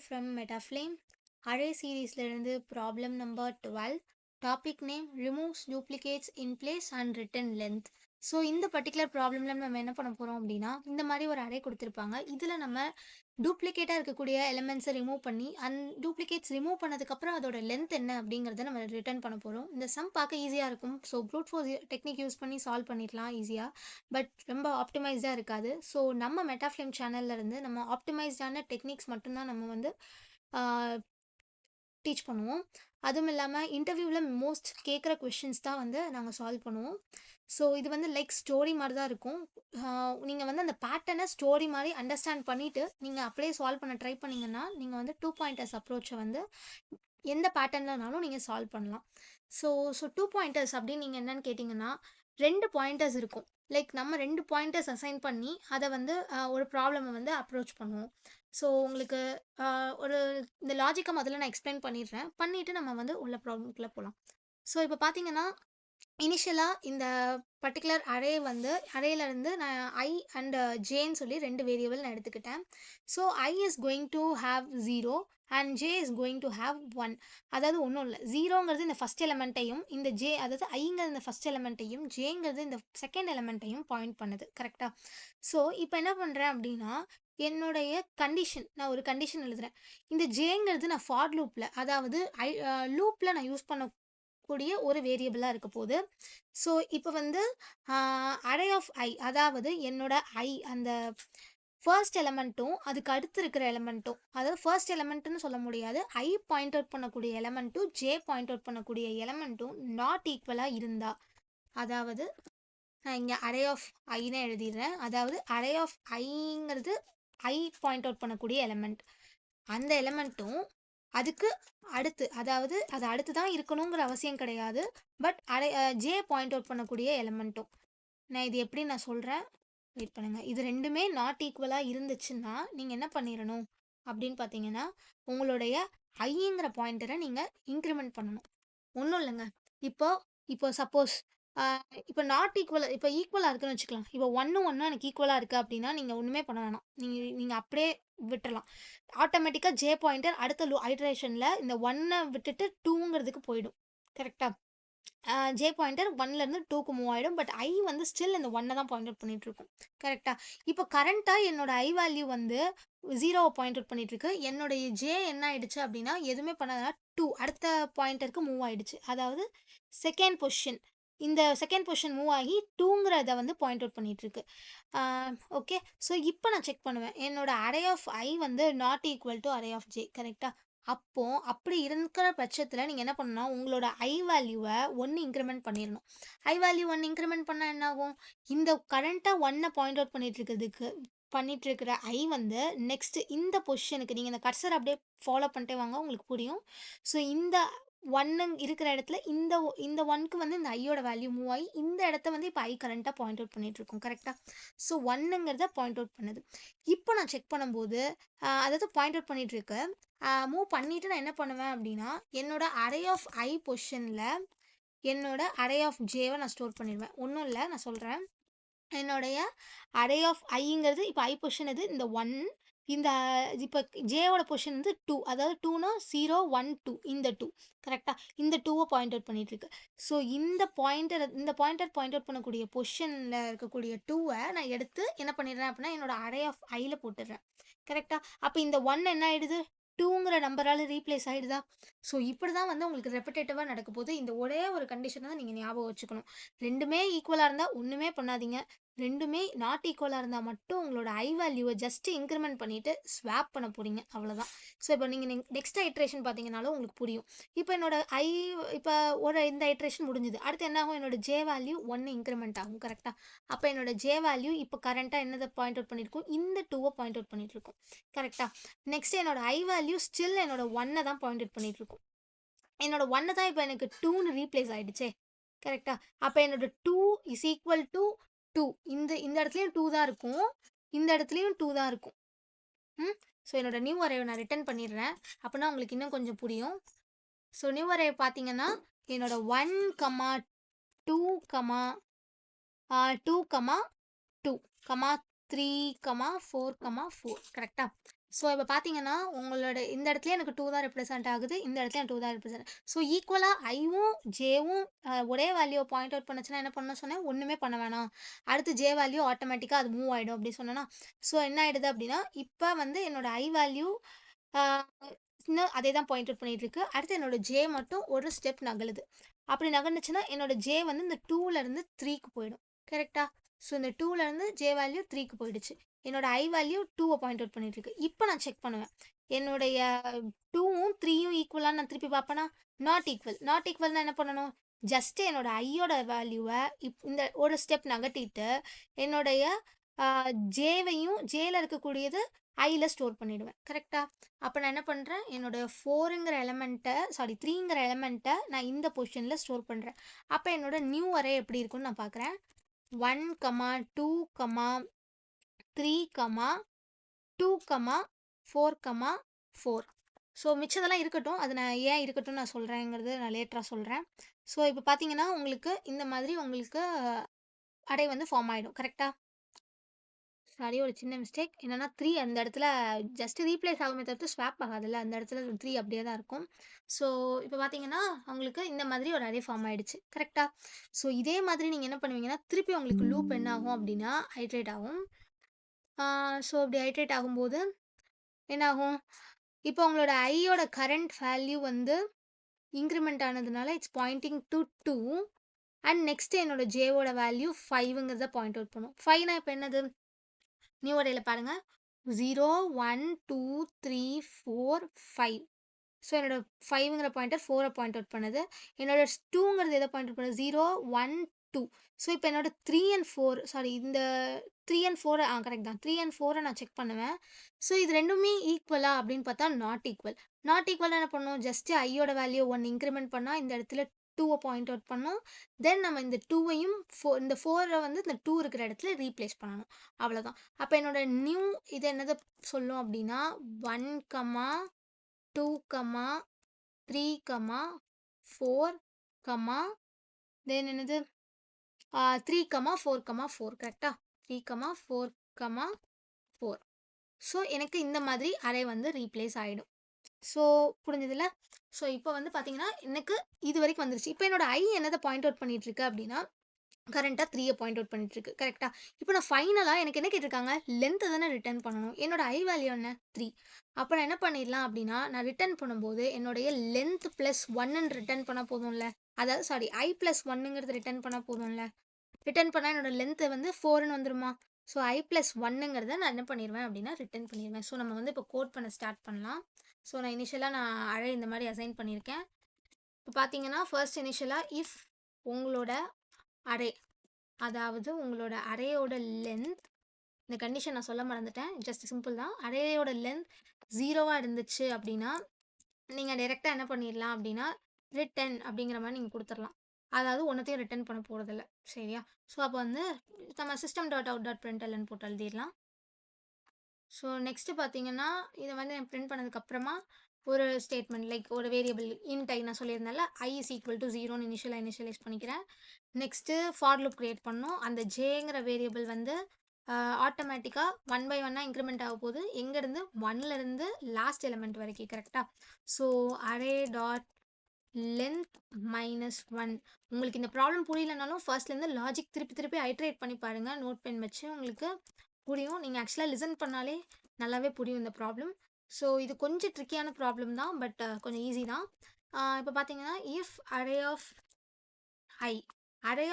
from Metaflame. Array series லிருந்து problem number 12. Topic name removes duplicates in place and return length. So இந்த particular ப்ராப்ளம்ல நம்ம என்ன பண்ண போகிறோம் அப்படின்னா இந்த மாதிரி ஒரு அரே கொடுத்துருப்பாங்க. இதில் நம்ம டூப்ளிகேட்டாக இருக்கக்கூடிய எலிமெண்ட்ஸை ரிமூவ் பண்ணி டூப்ளிகேட்ஸ் ரிமூவ் பண்ணதுக்கப்புறம் அதோட லென்த் என்ன அப்படிங்கிறத நம்ம ரிட்டர்ன் பண்ண போகிறோம். இந்த சம் பார்க்க ஈஸியாக இருக்கும். So fruit force technique use பண்ணி சால்வ் பண்ணிடலாம் ஈஸியாக. பட் ரொம்ப ஆப்டிமைஸ்டாக இருக்காது. ஸோ நம்ம மெட்டாஃப்ளேம் சேனல்லேருந்து நம்ம ஆப்டிமைஸ்டான டெக்னிக்ஸ் மட்டும்தான் நம்ம வந்து டீச் பண்ணுவோம். அதுவும் இல்லாமல் இன்டர்வியூவில் மோஸ்ட் கேட்குற கொஷின்ஸ் தான் வந்து நாங்கள் சால்வ் பண்ணுவோம். ஸோ இது வந்து லைக் ஸ்டோரி மாதிரி தான் இருக்கும். நீங்கள் வந்து அந்த பேட்டர்னை ஸ்டோரி மாதிரி அண்டர்ஸ்டாண்ட் பண்ணிவிட்டு நீங்கள் அப்படியே சால்வ் பண்ண ட்ரை பண்ணிங்கன்னா நீங்கள் வந்து 2 பாயிண்டர்ஸ் அப்ரோச்சை வந்து எந்த பேட்டர்ன்லனாலும் நீங்கள் சால்வ் பண்ணலாம். ஸோ 2 பாயிண்டர்ஸ் அப்படின்னு நீங்கள் என்னென்னு கேட்டிங்கன்னா 2 பாயிண்டர்ஸ் இருக்கும். லைக் நம்ம 2 பாயிண்டர்ஸ் அசைன் பண்ணி அதை வந்து ஒரு ப்ராப்ளமை வந்து அப்ரோச் பண்ணுவோம். ஸோ உங்களுக்கு ஒரு இந்த லாஜிக்கை முதல்ல நான் எக்ஸ்பிளைன் பண்ணிவிட்டு நம்ம வந்து உள்ள ப்ராப்ளம்குள்ளே போகலாம். ஸோ இப்போ பார்த்தீங்கன்னா இனிஷியலாக இந்த பர்டிகுலர் அரே வந்து அரேலேருந்து நான் ஐ அண்ட் ஜேன்னு சொல்லி 2 வேரியபிள் நான் எடுத்துக்கிட்டேன். So I is going to have 0 and J is going to have 1. அதாவது ஒன்றும் இல்லை, 0ங்கிறது இந்த ஃபஸ்ட் எலமெண்ட்டையும் இந்த ஜே அதாவது ஐங்கிறது இந்த ஃபஸ்ட் எலமெண்ட்டையும் ஜேங்கிறது இந்த செகண்ட் எலமெண்ட்டையும் பாயிண்ட் பண்ணுது. கரெக்டாக? ஸோ இப்போ என்ன பண்ணுறேன் அப்படின்னா என்னுடைய கண்டிஷன் நான் ஒரு கண்டிஷன் எழுதுகிறேன். இந்த ஜேங்கிறது நான் ஃபார் லூப்பில் அதாவது லூப்பில் நான் யூஸ் பண்ணக்கூடிய ஒரு வேரியபிளாக இருக்க போகுது. ஸோ இப்போ வந்து அரே ஆஃப் ஐ அதாவது என்னோட ஐ அந்த ஃபர்ஸ்ட் எலமெண்ட்டும் அதுக்கு அடுத்து இருக்கிற எலமெண்ட்டும் அதாவது ஃபர்ஸ்ட் எலமெண்ட்டுன்னு சொல்ல முடியாது, ஐ பாயிண்ட் அவுட் பண்ணக்கூடிய எலமெண்ட்டும் ஜே பாயிண்ட் அவுட் பண்ணக்கூடிய எலமெண்ட்டும் நாட் ஈக்குவலாக இருந்தா, அதாவது நான் இங்கே அரே ஆஃப் ஐன்னு எழுதிடுறேன். அதாவது அரே ஆஃப் ஐங்கிறது ஐ பாயிண்ட் அவுட் பண்ணக்கூடிய எலமெண்ட், அந்த எலமெண்ட்டும் அதுக்கு அடுத்து அதாவது அது அடுத்து தான் இருக்கணுங்கிற அவசியம் கிடையாது, பட் ஜே பாயிண்ட் அவுட் பண்ணக்கூடிய எலமெண்ட்டும். நான் இது எப்படி நான் சொல்கிறேன், வெயிட் பண்ணுங்கள். இது ரெண்டுமே நாட் ஈக்குவலாக இருந்துச்சுன்னா நீங்கள் என்ன பண்ணிடணும் அப்படின்னு பார்த்தீங்கன்னா உங்களுடைய ஐங்கிற பாயிண்டரை நீங்கள் இன்க்ரிமெண்ட் பண்ணணும். ஒன்றும் இல்லைங்க, இப்போ சப்போஸ் இப்போ நாட் ஈக்குவலாக இப்போ ஈக்குவலாக இருக்குன்னு வச்சுக்கலாம். இப்போ 1 எனக்கு ஈக்குவலாக இருக்குது அப்படின்னா நீங்கள் ஒன்றுமே பண்ண வேணாம், நீங்கள் அப்படியே விட்டுடலாம். ஆட்டோமேட்டிக்காக ஜே பாயிண்டர் அடுத்த ஐட்ரேஷனில் இந்த 1 விட்டுட்டு 2ங்கிறதுக்கு போயிடும். கரெக்டாக? ஜே பாயிண்டர் 1லேருந்து 2க்கு மூவ் ஆகிடும். பட் ஐ வந்து ஸ்டில் இந்த 1 தான் பாயிண்ட் அவுட் பண்ணிகிட்ருக்கும். கரெக்டாக? இப்போ கரண்ட்டாக என்னோட ஐ வேல்யூ வந்து 0வை பாயிண்ட் அவுட் பண்ணிகிட்ருக்கு. என்னுடைய ஜே என்ன ஆகிடுச்சு அப்படின்னா எதுவுமே பண்ணாதனா 2 அடுத்த பாயிண்டருக்கு மூவ் ஆகிடுச்சு. அதாவது செகண்ட் பொசிஷன், இந்த செகண்ட் பொசிஷன் மூவ் ஆகி 2ங்கிறத வந்து பாயிண்ட் அவுட் பண்ணிகிட்ருக்கு. ஓகே, ஸோ இப்போ நான் செக் பண்ணுவேன் என்னோட அரே ஆஃப் ஐ வந்து not equal to array of J. கரெக்டாக? அப்படி இருக்கிற பட்சத்தில் நீங்கள் என்ன பண்ணணும்னா உங்களோட ஐ வேல்யூவை 1 இன்க்ரிமெண்ட் பண்ணிடணும். ஐ வேல்யூ 1 இன்க்ரிமெண்ட் பண்ணால் என்ன ஆகும், இந்த கரண்ட்டாக 1 பாயிண்ட் அவுட் பண்ணிட்டு இருக்கிற ஐ வந்து நெக்ஸ்ட் இந்த பொசிஷனுக்கு நீங்கள் இந்த கர்சர் அப்படியே ஃபாலோ பண்ணிட்டே வாங்க, உங்களுக்கு புரியும். ஸோ இந்த 1 இருக்கிற இடத்துல இந்த 1க்கு வந்து இந்த ஐயோட வேல்யூ மூவ் ஆகி இந்த இடத்த வந்து இப்போ ஐ கரண்ட்டாக பாயிண்ட் அவுட் பண்ணிட்டு இருக்கோம். கரெக்டாக? ஸோ 1ங்கிறத பாயிண்ட் அவுட் பண்ணுது. இப்போ நான் செக் பண்ணும்போது அதாவது பாயிண்ட் அவுட் பண்ணிட்டு இருக்கு, மூவ் பண்ணிவிட்டு நான் என்ன பண்ணுவேன் அப்படின்னா என்னோட அரே ஆஃப் ஐ பொசிஷனில் என்னோட அரே ஆஃப் ஜேவை நான் ஸ்டோர் பண்ணிடுவேன். ஒன்றும் இல்லை, நான் சொல்கிறேன். என்னுடைய அரே ஆஃப் ஐங்கிறது இப்போ ஐ பொசிஷன் இது இந்த 1, இந்த இப்போ ஜேவோட பொசிஷன் வந்து 2, அதாவது 2னா 0 1 2 இந்த 2. கரெக்டாக? இந்த 2வை பாயிண்ட் அவுட் பண்ணிகிட்ருக்கு. ஸோ இந்த பாயிண்டர் பாயிண்ட் அவுட் பண்ணக்கூடிய பொசிஷனில் இருக்கக்கூடிய 2வை நான் எடுத்து என்ன பண்ணிடுறேன் அப்படின்னா என்னோட அரே ஆஃப் ஐயில் போட்டுடுறேன். கரெக்டாக? அப்போ இந்த 1 என்ன ஆகிடுது, 2ங்கிற நம்பரால் ரீப்ளேஸ் ஆகிடுதா? ஸோ இப்படி தான் வந்து உங்களுக்கு ரெப்பிட்டேட்டிவாக நடக்க போகுது. இந்த ஒரே ஒரு கண்டிஷனை தான் நீங்கள் ஞாபகம் வச்சுக்கணும். ரெண்டுமே ஈக்குவலாக இருந்தால் ஒன்றுமே பண்ணாதீங்க, ரெண்டுமே நாட் ஈக்குவலாக இருந்தால் மட்டும் உங்களோட ஐ வேல்யூவை ஜஸ்ட்டு இன்க்ரிமெண்ட் பண்ணிவிட்டு ஸ்வாப் பண்ண போகிறீங்க, அவ்வளோதான். ஸோ இப்போ நீங்கள் நெக்ஸ்ட் ஐட்ரேஷன் பார்த்தீங்கன்னாலும் உங்களுக்கு புரியும். இப்போ இப்போ இந்த ஐட்ரேஷன் முடிஞ்சுது. அடுத்து என்ன ஆகும், என்னோட ஜே வேல்யூ 1 இன்க்ரிமெண்ட் ஆகும். கரெக்டாக? அப்போ என்னோட ஜே வேல்யூ இப்போ கரண்ட்டாக என்னதை பாயிண்ட் அவுட் பண்ணியிருக்கும், இந்த 2வை பாயிண்ட் அவுட் பண்ணிகிட்ருக்கும். கரெக்டாக? நெக்ஸ்ட் என்னோட ஐ வேல்யூ ஸ்டில் என்னோட 1 தான் பாயிண்ட் அவுட் பண்ணிகிட்ருக்கும். என்னோட 1 தான் இப்போ எனக்கு 2ன்னு ரீப்ளேஸ் ஆகிடுச்சே. கரெக்டாக? அப்போ என்னோட 2 இஸ் ஈக்குவல் டு 2, இந்த இடத்துலையும் 2 தான் இருக்கும், இந்த இடத்துலையும் 2 தான் இருக்கும். ஸோ என்னோட நியூ அரேவை நான் ரிட்டர்ன் பண்ணிடுறேன், அப்படின்னா உங்களுக்கு இன்னும் கொஞ்சம் புரியும். ஸோ நியூ அரே பார்த்தீங்கன்னா என்னோட 1, 2, 2, 2, 3, 4, 4. கரெக்டாக? ஸோ இப்போ பார்த்தீங்கன்னா, உங்களோட இந்த இடத்துலயே எனக்கு 2 தான் ரெப்ரசென்ட் ஆகுது. இந்த இடத்துலயும் 2 தான் ரெப்ரசென்ட். ஸோ ஈக்குவலா ஐயும், ஜேவும் ஒரே வேல்யூவ பாயிண்ட் அவுட் பண்ணுச்சுன்னா என்ன பண்ணணும்னு சொன்னேன்? ஒண்ணுமே பண்ண வேணாம். அடுத்து ஜே வேல்யூ ஆட்டோமேட்டிக்கா அது மூவ் ஆயிடும் அப்படி சொன்னேனா? ஸோ என்ன ஆயிடுது அப்படின்னா, இப்ப வந்து என்னோட ஐ வேல்யூ ஆ இன்னும் அதே தான் பாயிண்ட் அவுட் பண்ணிட்டு இருக்கு. அடுத்து என்னோட ஜே மட்டும் ஒரு ஸ்டெப் நகலுது. அப்படி நகர்ந்துச்சுன்னா, என்னோட ஜே வந்து இந்த 2ல இருந்து 3க்கு போயிடும். கரெக்ட்டா? ஸோ இந்த 2ல இருந்து ஜே வேல்யூ 3க்கு போயிடுச்சு. என்னோட ஐ வேல்யூ 2வ பாயிண்ட் அவுட் பண்ணிட்டு இருக்கு. இப்ப நான் செக் பண்ணுவேன். என்னுடைய 2வும் 3யும் ஈக்குவலான்னு நான் திருப்பி பார்ப்பேனா? Not equal. நாட் ஈக்குவல்னா என்ன பண்ணணும்? ஜஸ்ட் என்னோட ஐயோட வேல்யூவ இந்த ஒரு ஸ்டெப் நகர்த்திட்டு, என்னுடைய ஆ ஜேவையும் ஜேல இருக்கக்கூடியது ஐல ஸ்டோர் பண்ணிடுவேன். கரெக்ட்டா? அப்ப நான் என்ன பண்றேன்? என்னோட 4ங்கிற எலிமெண்ட்ட 3ங்கிற எலிமெண்ட்ட நான் இந்த பொசிஷன்ல ஸ்டோர் பண்றேன். அப்ப என்னோட நியூ அரே எப்படி இருக்கும்னு நான் பார்க்குறேன். 1, 2, 3, 2, 4, 4. ஸோ மிச்சதெல்லாம் இருக்கட்டும். அது நான் ஏன் இருக்கட்டும்னு நான் சொல்றேங்கிறது நான் லேட்டரா சொல்றேன். ஸோ இப்ப பார்த்தீங்கன்னா, உங்களுக்கு இந்த மாதிரி உங்களுக்கு அரே வந்து ஃபார்ம் ஆயிடும். கரெக்ட்டா? சாரி ஒரு சின்ன மிஸ்டேக். என்னன்னா 3 அந்த இடத்துல ஜஸ்ட் ரீப்ளேஸ் ஆகுமே தவிர்த்து ஸ்வாப் ஆகாதுல்ல. அந்த இடத்துல 3 அப்படியே தான் இருக்கும். ஸோ இப்போ பார்த்தீங்கன்னா, உங்களுக்கு இந்த மாதிரி ஒரு அரே ஃபார்ம் ஆயிடுச்சு. கரெக்ட்டா? ஸோ இதே மாதிரி நீங்க என்ன பண்ணுவீங்கன்னா, திருப்பி உங்களுக்கு லூப் என்ன ஆகும் அப்படின்னா, ஐட்ரேட் ஆகும். ஸோ இப்படி ஐட்ரேட் ஆகும்போது என்னாகும்? இப்போ உங்களோட ஐயோட கரண்ட் வேல்யூ வந்து இன்கிரிமெண்ட் ஆனதுனால it's pointing to 2 and next என்னோட ஜேவோட வேல்யூ 5ங்கிறத பாயிண்ட் அவுட் பண்ணும். 5னா இப்போ என்னது? நியூ அரேல பாருங்க. 0, 1, 2, 3, 4, 5. ஸோ என்னோட 5ங்கிற பாயிண்டர் 4 பாயிண்ட் அவுட் பண்ணுது. என்னோட 2ங்கிறது எதை பாயிண்ட் அவுட் பண்ணுது? 0, 1, 2. ஸோ இப்போ என்னோட 3 அண்ட் 4 இந்த 3 அண்ட் 4 கரெக்ட் தான். 3 அண்ட் 4 நான் செக் பண்ணுவேன். ஸோ இது ரெண்டுமே ஈக்குவலா அப்படின்னு பார்த்தா நாட் ஈக்குவல். நாட் ஈக்குவல்னா என்ன பண்ணும்? ஜஸ்ட் ஐயோட வேல்யூ 1 இன்க்ரிமெண்ட் பண்ணா இந்த இடத்துல 2வ பாயிண்ட் அவுட் பண்ணும். தென் நம்ம இந்த 2வையும் இந்த 4 வந்து இந்த 2 இருக்கிற இடத்துல ரீப்ளேஸ் பண்ணணும். அவ்வளோதான். அப்போ என்னோட நியூ இது என்னது சொல்லும் அப்படின்னா 1, 2, 3, 4, தென் என்னது 3, 4, 4 கரெக்டா? 3, 4, 4. ஸோ எனக்கு இந்த மாதிரி அரே வந்து ரீப்ளேஸ் ஆயிடும். ஸோ புரிஞ்சதுல்ல? ஸோ இப்போ வந்து பார்த்தீங்கன்னா, எனக்கு இது வரைக்கும் வந்துருச்சு. இப்போ என்னோட ஐ என்னத பாயிண்ட் அவுட் பண்ணிட்டு இருக்கு அப்படின்னா, கரண்ட்டா 3ய பாயிண்ட் அவுட் பண்ணிட்டு இருக்கு. கரெக்ட்டா? இப்போ நான் ஃபைனலா எனக்கு என்ன கேட்டிருக்காங்க? லென்த் தானே ரிட்டர்ன் பண்ணணும். என்னோட ஐ வேல்யூ என்ன? 3. அப்ப நான் என்ன பண்ணிடலாம் அப்படின்னா, நான் ரிட்டர்ன் பண்ணும்போது என்னுடைய லென்த் பிளஸ் 1ன்னு ரிட்டர்ன் பண்ணா போதும்ல. அதாவது ஐ பிளஸ் 1ங்கிறது ரிட்டர்ன் பண்ணா போதும்ல. ரிட்டர்ன் பண்ணா என்னோட லென்த் வந்து 4ன்னு வந்துருமா? ஸோ ஐ பிளஸ் 1ங்கிறத நான் என்ன பண்ணிருவேன் அப்படின்னா, ரிட்டர்ன் பண்ணிருவேன். ஸோ நம்ம வந்து இப்போ கோட் பண்ண ஸ்டார்ட் பண்ணலாம். ஸோ நான் இனிஷியலா நான் அரே இந்த மாதிரி அசைன் பண்ணியிருக்கேன். இப்போ பார்த்தீங்கன்னா, ஃபர்ஸ்ட் இனிஷியலா இஃப் உங்களோட அரே அதாவது உங்களோட அரேயோட லென்த் இந்த கண்டிஷன் நான் சொல்ல மறந்துட்டேன். ஜஸ்ட் சிம்பிள் தான். அரேயோட லென்த் 0வா இருந்துச்சு அப்படின்னா, நீங்க டைரக்ட்டா என்ன பண்ணிடலாம் அப்படின்னா, ரிட்டர்ன் அப்படிங்கிற மாரி நீங்க குடுத்துறலாம். அதாவது ஒன்னத்தையும் ரிட்டர்ன் பண்ண போறதில்ல. சரியா? ஸோ அப்போ வந்து நம்ம system dot out dot println போட்டு எழுதிடலாம். ஸோ நெக்ஸ்ட் பார்த்தீங்கன்னா, இத வந்து நான் பிரிண்ட் பண்ணதுக்கு அப்புறமா ஒரு ஸ்டேட்மெண்ட் லைக் ஒரு வேரியபிள் இன்ட் ஐ நான் சொல்லியிருந்தேன்ல, i இஸ் ஈக்குவல் டூ 0ன்னு இனிஷியலைஸ் பண்ணிக்கிறேன். நெக்ஸ்ட்டு ஃபார் லூப் கிரியேட் பண்ணணும். அந்த ஜேங்கிற வேரியபிள் வந்து ஆட்டோமேட்டிக்கா 1 பை 1ஆ இன்க்ரிமெண்ட் ஆக போகுது. எங்கேருந்து 1லேருந்து லாஸ்ட் எலிமெண்ட் வரைக்கும் கரெக்ட்டா? So array dot length -1. உங்களுக்கு இந்த ப்ராப்ளம் புரியலனாலும் ஃபர்ஸ்ட்லேருந்து லாஜிக் திருப்பி திருப்பி ஐட்ரேட் பண்ணி பாருங்க. நோட் பென் வச்சு உங்களுக்கு புரியும். நீங்க ஆக்சுவலா லிசன் பண்ணாலே நல்லாவே புரியும் இந்த ப்ராப்ளம். ஸோ இது கொஞ்சம் ட்ரிக்கியான ப்ராப்ளம் தான். பட் கொஞ்சம் ஈஸி தான். இப்போ பார்த்தீங்கன்னா, இஃப் அரே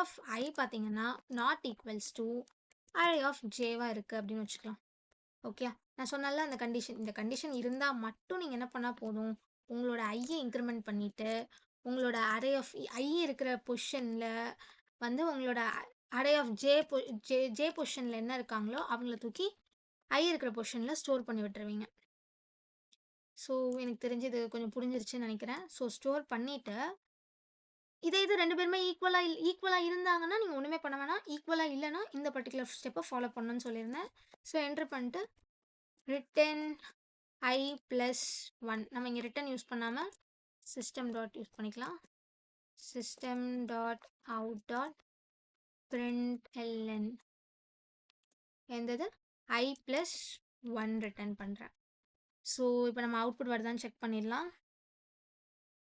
ஆஃப் ஐ பார்த்தீங்கன்னா, not equals to array of ஜேவா இருக்கு அப்படின்னு வச்சுக்கலாம். ஓகே. நான் சொன்னேன்ல அந்த கண்டிஷன். இந்த கண்டிஷன் இருந்தா மட்டும் நீங்க என்ன பண்ணா போதும், உங்களோட ஐய இன்கிரிமெண்ட் பண்ணிட்டு, உங்களோட அரே ஆஃப் ஐ இருக்கிற பொசிஷன்ல வந்து உங்களோட அரே ஆஃப் ஜே பொசிஷன்ல என்ன இருக்காங்களோ அவங்கள தூக்கி ஐ இருக்கிற பொசிஷன்ல ஸ்டோர் பண்ணி விட்டுருவீங்க. ஸோ எனக்கு தெரிஞ்சு இது கொஞ்சம் புரிஞ்சிருச்சுன்னு நினைக்கிறேன். ஸோ ஸ்டோர் பண்ணிட்டு, இதே இது 2 பேருமே ஈக்குவலா இருந்தாங்கன்னா, நீங்க ஒண்ணுமே பண்ண வேணாம். ஈக்குவலா இல்லன்னா, இந்த பர்ட்டிகுலர் ஸ்டெப்ப ஃபாலோ பண்ணணும்னு சொல்லியிருந்தேன். ஸோ என்டர் பண்ணிட்டு ரிட்டர்ன் ஐ பிளஸ் 1 நம்ம இங்கே ரிட்டர்ன் யூஸ் பண்ணாமல் சிஸ்டம் டாட் யூஸ் பண்ணிக்கலாம். System dot out dot println எந்தது ஐ பிளஸ் 1 ரிட்டர்ன் பண்ணுறேன். ஸோ இப்போ நம்ம அவுட்புட் வருதான்னு செக் பண்ணிடலாம்.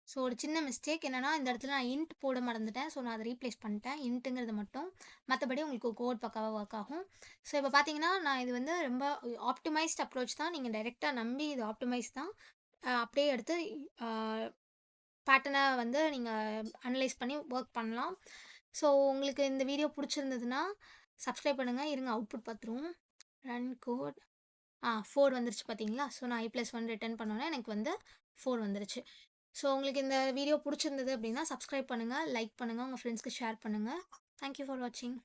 ஸோ ஒரு சின்ன மிஸ்டேக் என்னன்னா, இந்த இடத்துல நான் இன்ட் போட மறந்துட்டேன். ஸோ நான் அத ரீப்ளேஸ் பண்ணிட்டேன். இன்ட்டுங்கிறது மட்டும். மத்தபடி உங்களுக்கு கோட் பக்காவா ஒர்க் ஆகும். ஸோ இப்போ பார்த்தீங்கன்னா, நான் இது வந்து ரொம்ப ஆப்டிமைஸ்ட் அப்ரோச் தான். நீங்க டைரக்ட்டா நம்பி இது ஆப்டிமைஸ் தான். அப்படியே எடுத்து அ பேட்டர்ன வந்து நீங்க அனலைஸ் பண்ணி ஒர்க் பண்ணலாம். ஸோ உங்களுக்கு இந்த வீடியோ புடிச்சிருந்ததுன்னா, சப்ஸ்கிரைப் பண்ணுங்க. இருங்க அவுட்புட் பார்த்துருவோம். ரன் கோட் 4 வந்துருச்சு பார்த்தீங்களா? ஸோ நான் i+1 ரிட்டர்ன் பண்ணோனே எனக்கு வந்து 4 வந்துருச்சு. ஸோ உங்களுக்கு இந்த வீடியோ புடிச்சிருந்தது அப்படின்னா, சப்ஸ்கிரைப் பண்ணுங்க, லைக் பண்ணுங்க, உங்க ஃப்ரெண்ட்ஸ்க்கு ஷேர் பண்ணுங்க. தேங்க் யூ ஃபார் வாட்சிங்.